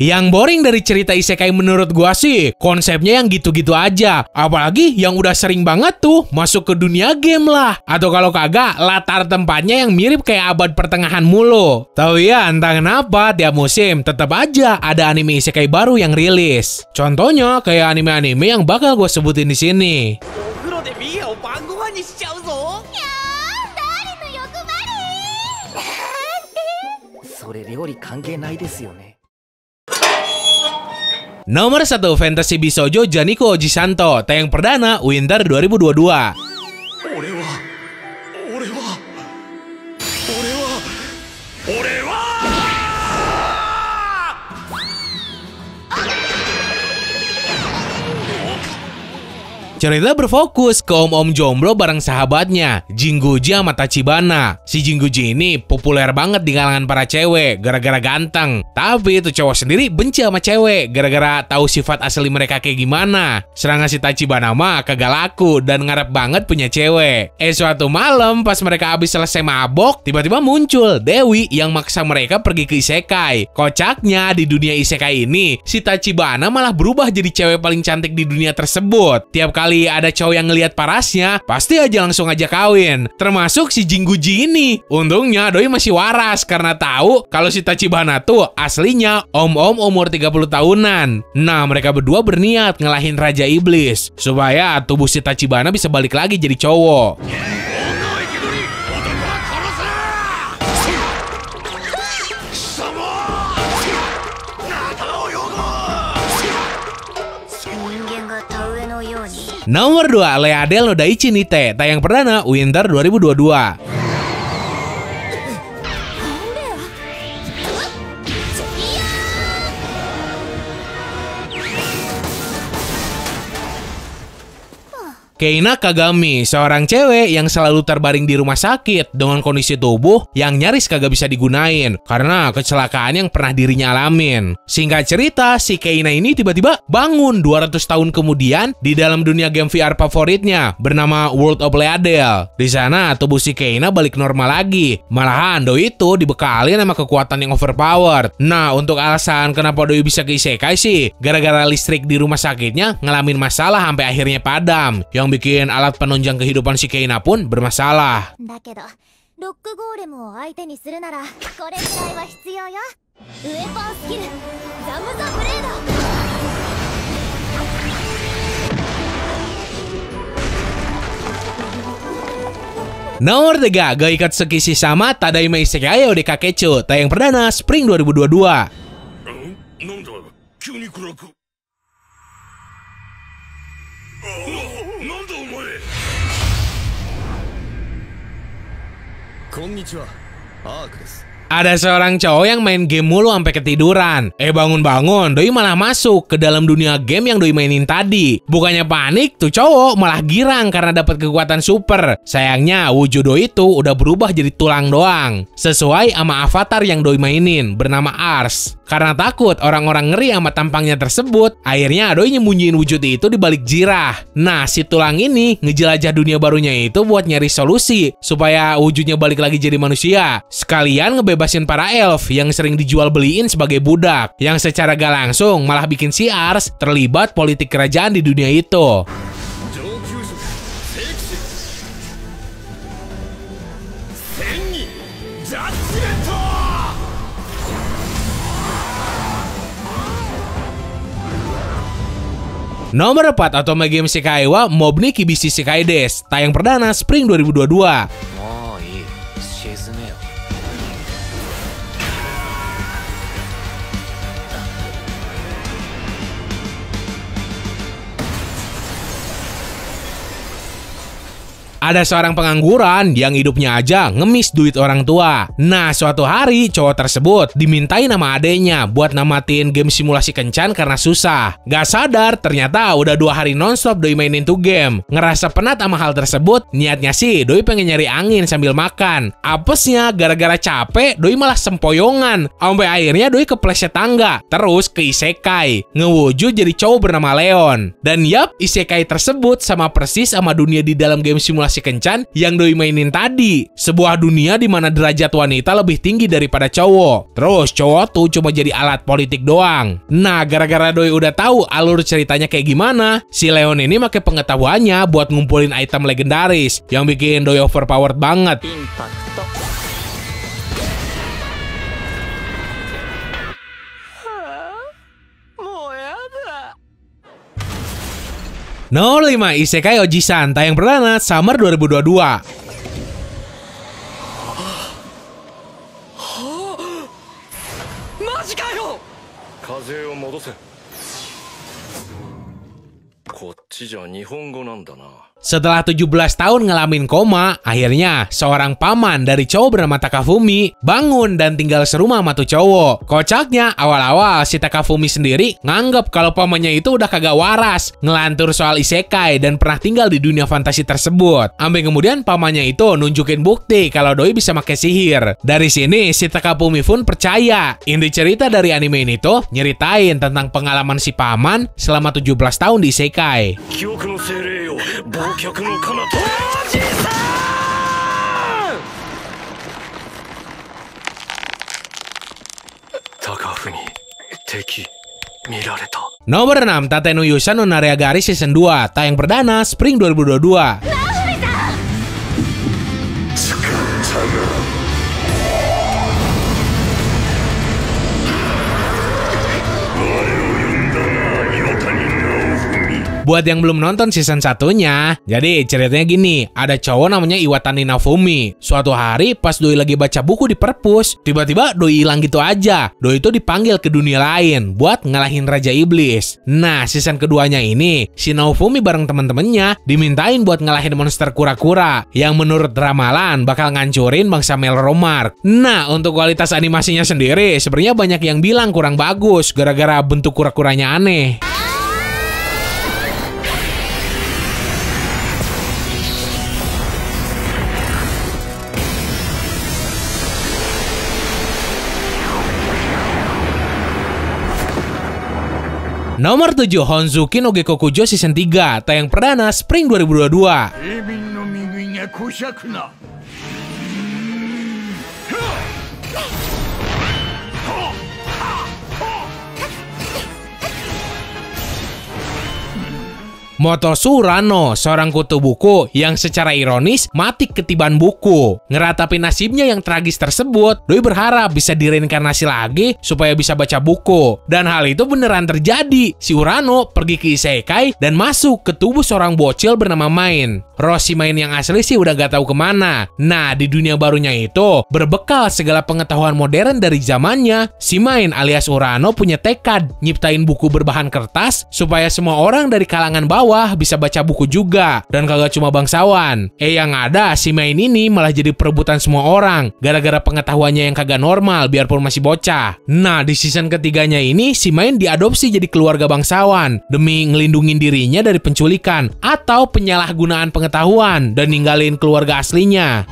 Yang boring dari cerita isekai menurut gua sih, konsepnya yang gitu-gitu aja. Apalagi yang udah sering banget tuh masuk ke dunia game lah. Atau kalau kagak, latar tempatnya yang mirip kayak abad pertengahan mulu. Tahu ya, entah kenapa tiap musim tetap aja ada anime isekai baru yang rilis. Contohnya kayak anime-anime yang bakal gue sebutin di sini. それ料理関係ないですよね。 Nomor 1 Fantasy Bisoujo Janiko Ojisanto, tayang perdana Winter 2022. Cerita berfokus ke om-om jomblo bareng sahabatnya, Jinguji sama Tachibana. Si Jinguji ini populer banget di kalangan para cewek gara-gara ganteng. Tapi itu cowok sendiri benci sama cewek gara-gara tahu sifat asli mereka kayak gimana. Sedangkan si Tachibana mah kagak laku dan ngarep banget punya cewek. Suatu malam pas mereka habis selesai mabok, tiba-tiba muncul Dewi yang maksa mereka pergi ke isekai. Kocaknya di dunia isekai ini, si Tachibana malah berubah jadi cewek paling cantik di dunia tersebut. Tiap kali ada cowok yang ngelihat parasnya, pasti aja langsung ajak kawin. Termasuk si Jinguji ini. Untungnya doi masih waras karena tahu kalau si Tachibana tuh aslinya om-om umur 30 tahunan. Nah, mereka berdua berniat ngalahin Raja Iblis supaya tubuh si Tachibana bisa balik lagi jadi cowok. Nomor 2, Leadel no Daichi Nite, tayang perdana Winter 2022. Keina Kagami, seorang cewek yang selalu terbaring di rumah sakit dengan kondisi tubuh yang nyaris kagak bisa digunain karena kecelakaan yang pernah dirinya alamin. Singkat cerita, si Keina ini tiba-tiba bangun 200 tahun kemudian di dalam dunia game VR favoritnya bernama World of Leadel. Di sana tubuh si Keina balik normal lagi. Malahan doi itu dibekali sama kekuatan yang overpowered. Nah, untuk alasan kenapa doi bisa ke isekai sih, gara-gara listrik di rumah sakitnya ngalamin masalah sampai akhirnya padam. Yang bikin alat penunjang kehidupan si Keina pun bermasalah. Nomor 3, Gaikatsuki Shishama Tadaima Isekai Ode Kakechu, tayang perdana Spring 2022. Konnichiwa, Ark desu. Ada seorang cowok yang main game mulu sampai ketiduran. Bangun-bangun, doi malah masuk ke dalam dunia game yang doi mainin tadi. Bukannya panik, tuh cowok malah girang karena dapat kekuatan super. Sayangnya, wujud doi itu udah berubah jadi tulang doang. Sesuai sama avatar yang doi mainin, bernama Ars. Karena takut orang-orang ngeri sama tampangnya tersebut, akhirnya doi nyembunyiin wujud itu di balik jirah. Nah, si tulang ini ngejelajah dunia barunya itu buat nyari solusi supaya wujudnya balik lagi jadi manusia. Sekalian ngebebasin para elf yang sering dijual beliin sebagai budak, yang secara gak langsung malah bikin si Ars terlibat politik kerajaan di dunia itu. Nomor 4, Otome Game Sekai wa Mob ni Kibishi Sekai desu, tayang perdana Spring 2022. Ada seorang pengangguran yang hidupnya aja ngemis duit orang tua. Nah, suatu hari cowok tersebut dimintain sama adeknya buat namatin game simulasi kencan karena susah. Gak sadar ternyata udah 2 hari nonstop doi mainin tuh game. Ngerasa penat sama hal tersebut, niatnya sih doi pengen nyari angin sambil makan. Apesnya gara-gara capek doi malah sempoyongan. Sampai akhirnya doi kepleset tangga, terus ke isekai. Ngewujud jadi cowok bernama Leon. Dan yap, isekai tersebut sama persis sama dunia di dalam game simulasi si kencan yang Doi mainin tadi. Sebuah dunia di mana derajat wanita lebih tinggi daripada cowok. Terus cowok tuh cuma jadi alat politik doang. Nah, gara-gara Doi udah tahu alur ceritanya kayak gimana, si Leon ini pakai pengetahuannya buat ngumpulin item legendaris yang bikin Doi overpowered banget. インパクト。もうやだ。 Nomor 5, Isekai Oji-san, tayang perdana Summer 2022. マジかよ。風を戻せ。こっちじゃ日本語なんだな。 Setelah 17 tahun ngalamin koma, akhirnya seorang paman dari cowok bernama Takafumi bangun dan tinggal serumah sama tuh cowok. Kocaknya, awal-awal si Takafumi sendiri nganggep kalau pamannya itu udah kagak waras, ngelantur soal isekai dan pernah tinggal di dunia fantasi tersebut. Sampai kemudian pamannya itu nunjukin bukti kalau Doi bisa pakai sihir. Dari sini si Takafumi pun percaya. Inti cerita dari anime ini tuh nyeritain tentang pengalaman si paman selama 17 tahun di isekai. 記憶の精霊よ、忘却の彼方。おじさん。高文、敵見られた。 Nomor 6, Tate no Yusa no Nareagari Season 2, tayang perdana Spring 2022. Buat yang belum nonton season satunya, jadi ceritanya gini, ada cowok namanya Iwatani Naofumi. Suatu hari pas Doi lagi baca buku di perpus, tiba-tiba Doi hilang gitu aja. Doi itu dipanggil ke dunia lain buat ngalahin Raja Iblis. Nah, season keduanya ini, si Naofumi bareng temen-temennya dimintain buat ngalahin monster kura-kura yang menurut ramalan bakal ngancurin bangsa Melromark. Nah, untuk kualitas animasinya sendiri, sebenarnya banyak yang bilang kurang bagus gara-gara bentuk kura-kuranya aneh. Nomor 7, Honzuki no Gekokujo Season 3, tayang perdana Spring 2022. Motosu Urano, seorang kutu buku yang secara ironis mati ketiban buku. Ngeratapi nasibnya yang tragis tersebut, Doi berharap bisa direinkarnasi lagi supaya bisa baca buku. Dan hal itu beneran terjadi. Si Urano pergi ke isekai dan masuk ke tubuh seorang bocil bernama Main. Si Main yang asli sih udah gak tahu kemana. Nah, di dunia barunya itu, berbekal segala pengetahuan modern dari zamannya, si Main alias Urano punya tekad nyiptain buku berbahan kertas supaya semua orang dari kalangan bawah bisa baca buku juga dan kagak cuma bangsawan. Yang ada si Main ini malah jadi perebutan semua orang gara-gara pengetahuannya yang kagak normal biarpun masih bocah. Nah, di season ketiganya ini si Main diadopsi jadi keluarga bangsawan demi ngelindungin dirinya dari penculikan atau penyalahgunaan pengetahuan dan ninggalin keluarga aslinya.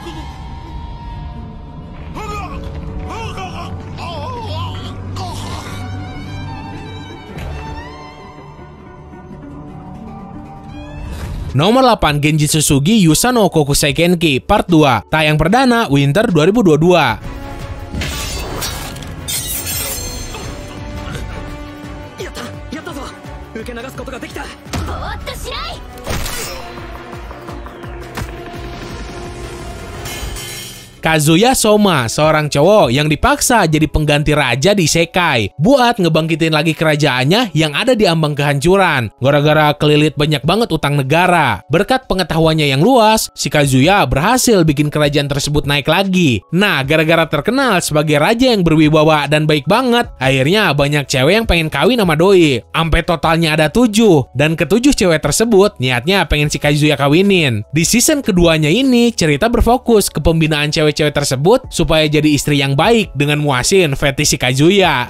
Nomor 8, Genji Tsusugi Yusa no Kokusei Kenki Part 2, tayang perdana Winter 2022. Kazuya Soma, seorang cowok yang dipaksa jadi pengganti raja di isekai buat ngebangkitin lagi kerajaannya yang ada di ambang kehancuran gara-gara kelilit banyak banget utang negara. Berkat pengetahuannya yang luas, si Kazuya berhasil bikin kerajaan tersebut naik lagi. Nah, gara-gara terkenal sebagai raja yang berwibawa dan baik banget, akhirnya banyak cewek yang pengen kawin sama Doi. Sampai totalnya ada 7, dan ke-7 cewek tersebut niatnya pengen si Kazuya kawinin. Di season keduanya ini, cerita berfokus ke pembinaan cewek tersebut supaya jadi istri yang baik dengan muasin fetish si Kazuya.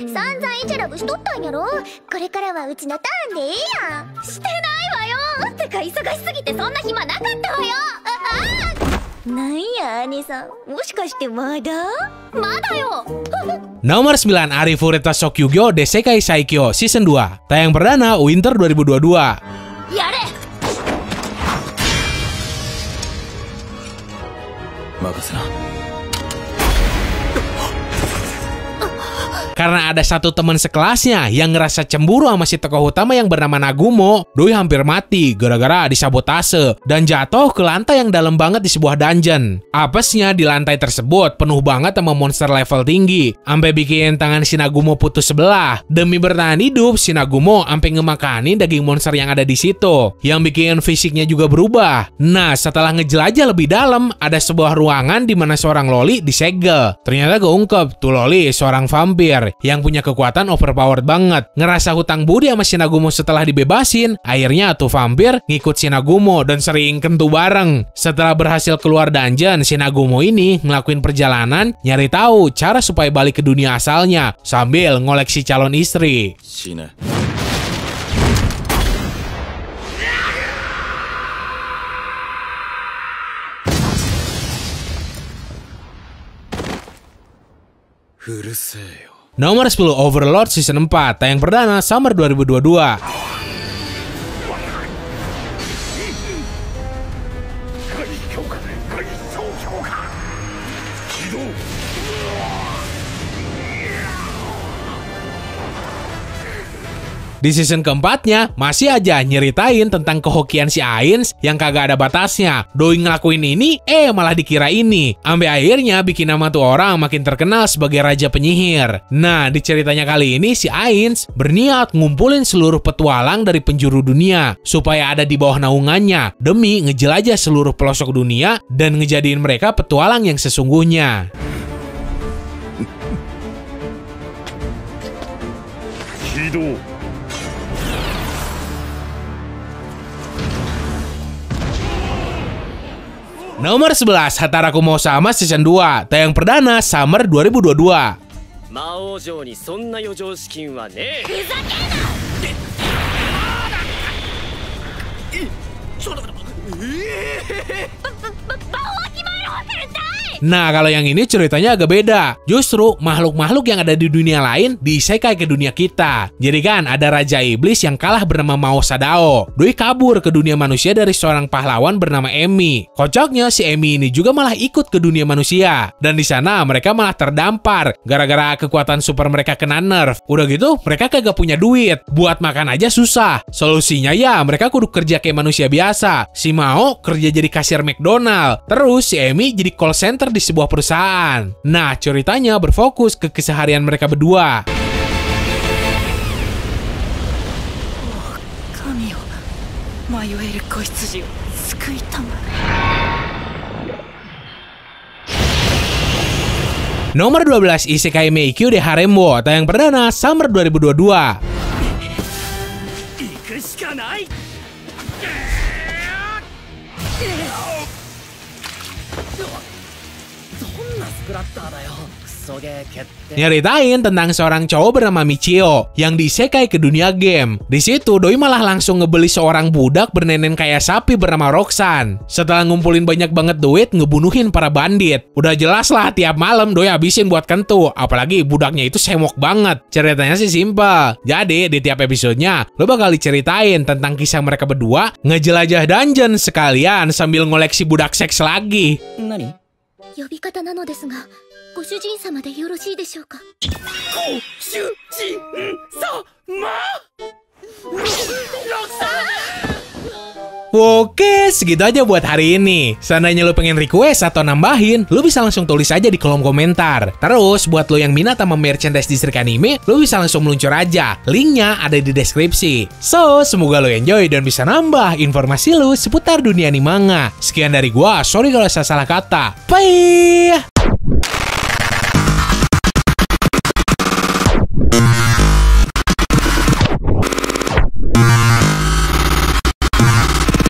Nomor 9, Arifureta Shokyugyo Desekai Saikyo Season 2, tayang perdana Winter 2022. 任せな。 Karena ada satu teman sekelasnya yang ngerasa cemburu sama si tokoh utama yang bernama Nagumo, Doi hampir mati gara-gara disabotase dan jatuh ke lantai yang dalam banget di sebuah dungeon. Apesnya di lantai tersebut penuh banget sama monster level tinggi, sampai bikin tangan si Nagumo putus sebelah. Demi bertahan hidup, si Nagumo sampai ngemakanin daging monster yang ada di situ, yang bikin fisiknya juga berubah. Nah, setelah ngejelajah lebih dalam, ada sebuah ruangan di mana seorang loli disegel. Ternyata keungkep tuh loli seorang vampir yang punya kekuatan overpowered banget. Ngerasa hutang budi sama si Nagumo setelah dibebasin, akhirnya tuh vampir ngikut si Nagumo dan sering kentu bareng. Setelah berhasil keluar dungeon, si Nagumo ini ngelakuin perjalanan nyari tahu cara supaya balik ke dunia asalnya sambil ngoleksi calon istri. 死ね。 うるせえよ。 Nomor 10, Overlord Season 4, tayang perdana Summer 2022. Di season keempatnya, masih aja nyeritain tentang kehokian si Ainz yang kagak ada batasnya. Doi ngelakuin ini, malah dikira ini. Sampai akhirnya bikin nama tuh orang makin terkenal sebagai Raja Penyihir. Nah, di ceritanya kali ini si Ainz berniat ngumpulin seluruh petualang dari penjuru dunia supaya ada di bawah naungannya demi ngejelajah seluruh pelosok dunia dan ngejadiin mereka petualang yang sesungguhnya. Hidup. Nomor 11, Hataraku Mou Sama Season 2, tayang perdana Summer 2022. 魔王城にそんな余剰資金はねえ。ふざけんな。ちょっと待って。魔王決まるホテルだい。 Nah, kalau yang ini ceritanya agak beda. Justru makhluk-makhluk yang ada di dunia lain diisekai ke dunia kita. Jadi kan ada Raja Iblis yang kalah bernama Mao Sadao. Doi kabur ke dunia manusia dari seorang pahlawan bernama Emi. Kocoknya si Emi ini juga malah ikut ke dunia manusia. Dan di sana mereka malah terdampar gara-gara kekuatan super mereka kena nerf. Udah gitu mereka kagak punya duit. Buat makan aja susah. Solusinya ya mereka kudu kerja kayak manusia biasa. Si Mao kerja jadi kasir McDonald. Terus si Emi jadi call center di sebuah perusahaan. Nah, ceritanya berfokus ke keseharian mereka berdua. Nomor 12, Isekai Meikyu de Haremwo, tayang perdana Summer 2022. 行くしかない。 Nyeritain tentang seorang cowok bernama Michio yang diisekai ke dunia game. Di situ Doi malah langsung ngebeli seorang budak bernenen kayak sapi bernama Roxanne. Setelah ngumpulin banyak banget duit, ngebunuhin para bandit. Udah jelas lah tiap malam Doi habisin buat kentu. Apalagi budaknya itu semok banget. Ceritanya sih simpel. Jadi di tiap episodenya lo bakal diceritain tentang kisah mereka berdua ngejelajah dungeon sekalian sambil ngoleksi budak seks lagi. 何？ 呼び方なのですが、ご主人様でよろしいでしょうか。ご主人様。Oke, segitu aja buat hari ini. Seandainya lo pengen request atau nambahin, lo bisa langsung tulis aja di kolom komentar. Terus, buat lo yang minat sama merchandise Distrik Anime, lo bisa langsung meluncur aja. Linknya ada di deskripsi. So, semoga lo enjoy dan bisa nambah informasi lo seputar dunia animanga. Sekian dari gua, sorry kalau saya salah kata. Bye!